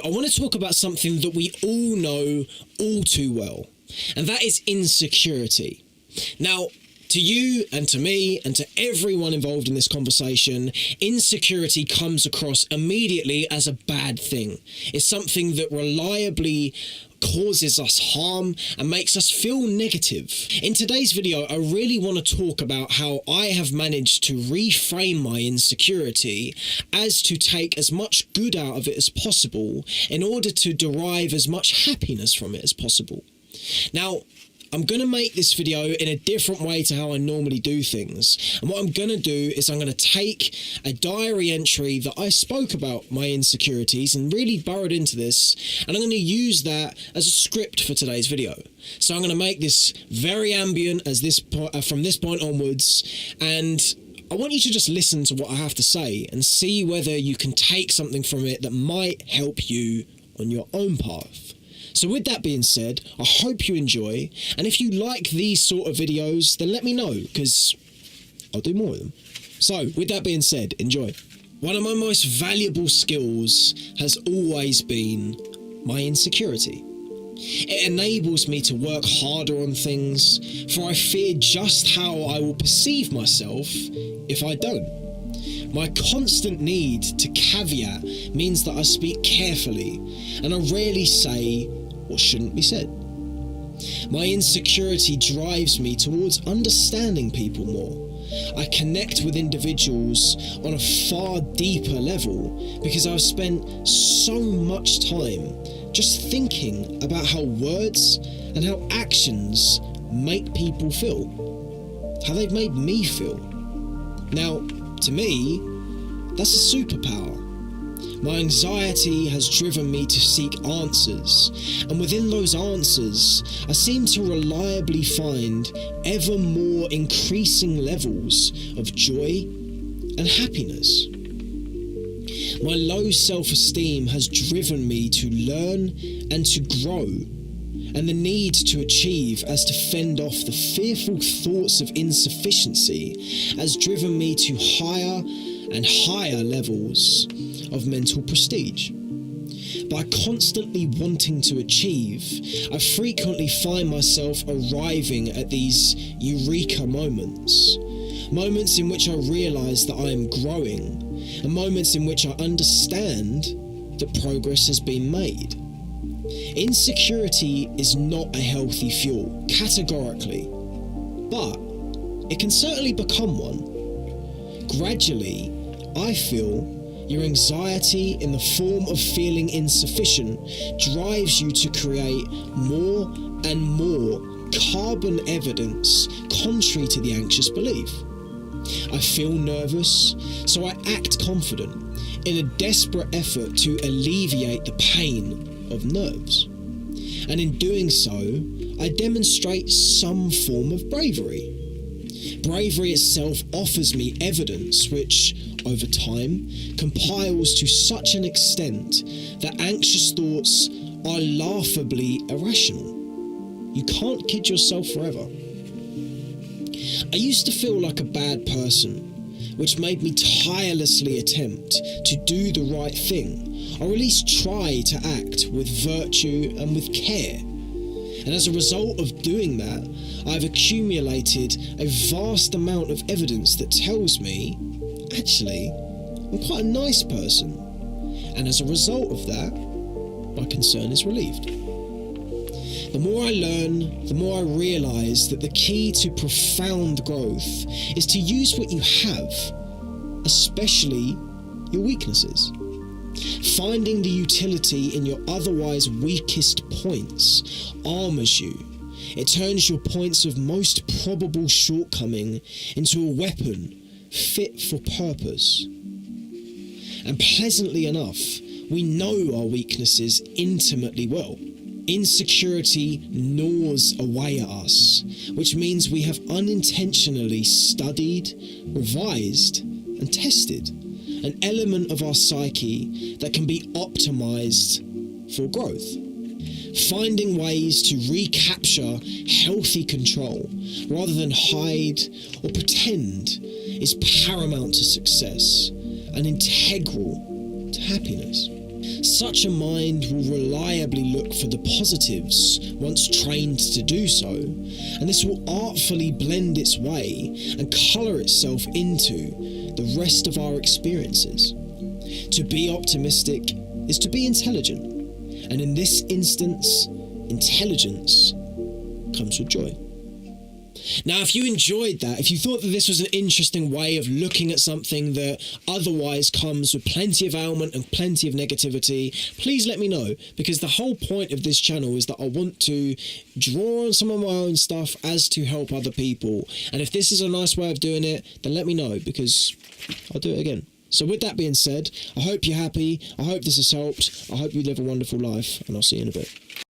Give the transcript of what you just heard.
I want to talk about something that we all know all too well, and that is insecurity. Now, to you and to me and to everyone involved in this conversation, insecurity comes across immediately as a bad thing. It's something that reliably causes us harm and makes us feel negative. In today's video, I really want to talk about how I have managed to reframe my insecurity as to take as much good out of it as possible in order to derive as much happiness from it as possible. Now, I'm going to make this video in a different way to how I normally do things. And what I'm going to do is I'm going to take a diary entry that I spoke about my insecurities and really burrowed into this, and I'm going to use that as a script for today's video. So I'm going to make this very ambient as this from this point onwards, and I want you to just listen to what I have to say and see whether you can take something from it that might help you on your own path. So with that being said, I hope you enjoy, and if you like these sort of videos, then let me know, because I'll do more of them. So, with that being said, enjoy. One of my most valuable skills has always been my insecurity. It enables me to work harder on things, for I fear just how I will perceive myself if I don't. My constant need to caveat means that I speak carefully, and I rarely say what shouldn't be said. My insecurity drives me towards understanding people more. I connect with individuals on a far deeper level because I've spent so much time just thinking about how words and how actions make people feel, how they've made me feel. Now, to me, that's a superpower. My anxiety has driven me to seek answers, and within those answers, I seem to reliably find ever more increasing levels of joy and happiness. My low self-esteem has driven me to learn and to grow, and the need to achieve as to fend off the fearful thoughts of insufficiency has driven me to higher and higher levels of mental prestige. By constantly wanting to achieve, I frequently find myself arriving at these eureka moments. Moments in which I realise that I am growing, and moments in which I understand that progress has been made. Insecurity is not a healthy fuel, categorically, but it can certainly become one. Gradually, I feel your anxiety in the form of feeling insufficient drives you to create more and more carbon evidence contrary to the anxious belief. I feel nervous, so I act confident in a desperate effort to alleviate the pain of nerves. And in doing so, I demonstrate some form of bravery. Bravery itself offers me evidence which, over time, compiles to such an extent that anxious thoughts are laughably irrational. You can't kid yourself forever. I used to feel like a bad person, which made me tirelessly attempt to do the right thing, or at least try to act with virtue and with care. And as a result of doing that, I've accumulated a vast amount of evidence that tells me, actually, I'm quite a nice person. And as a result of that, my concern is relieved. The more I learn, the more I realise that the key to profound growth is to use what you have, especially your weaknesses. Finding the utility in your otherwise weakest points armours you. It turns your points of most probable shortcoming into a weapon fit for purpose. And pleasantly enough, we know our weaknesses intimately well. Insecurity gnaws away at us, which means we have unintentionally studied, revised, and tested an element of our psyche that can be optimized for growth. Finding ways to recapture healthy control rather than hide or pretend is paramount to success and integral to happiness. Such a mind will reliably look for the positives once trained to do so, and this will artfully blend its way and colour itself into the rest of our experiences. To be optimistic is to be intelligent, and in this instance, intelligence comes with joy. Now, if you enjoyed that, if you thought that this was an interesting way of looking at something that otherwise comes with plenty of ailment and plenty of negativity, please let me know, because the whole point of this channel is that I want to draw on some of my own stuff as to help other people. And if this is a nice way of doing it, then let me know, because I'll do it again. So with that being said, I hope you're happy. I hope this has helped. I hope you live a wonderful life, and I'll see you in a bit.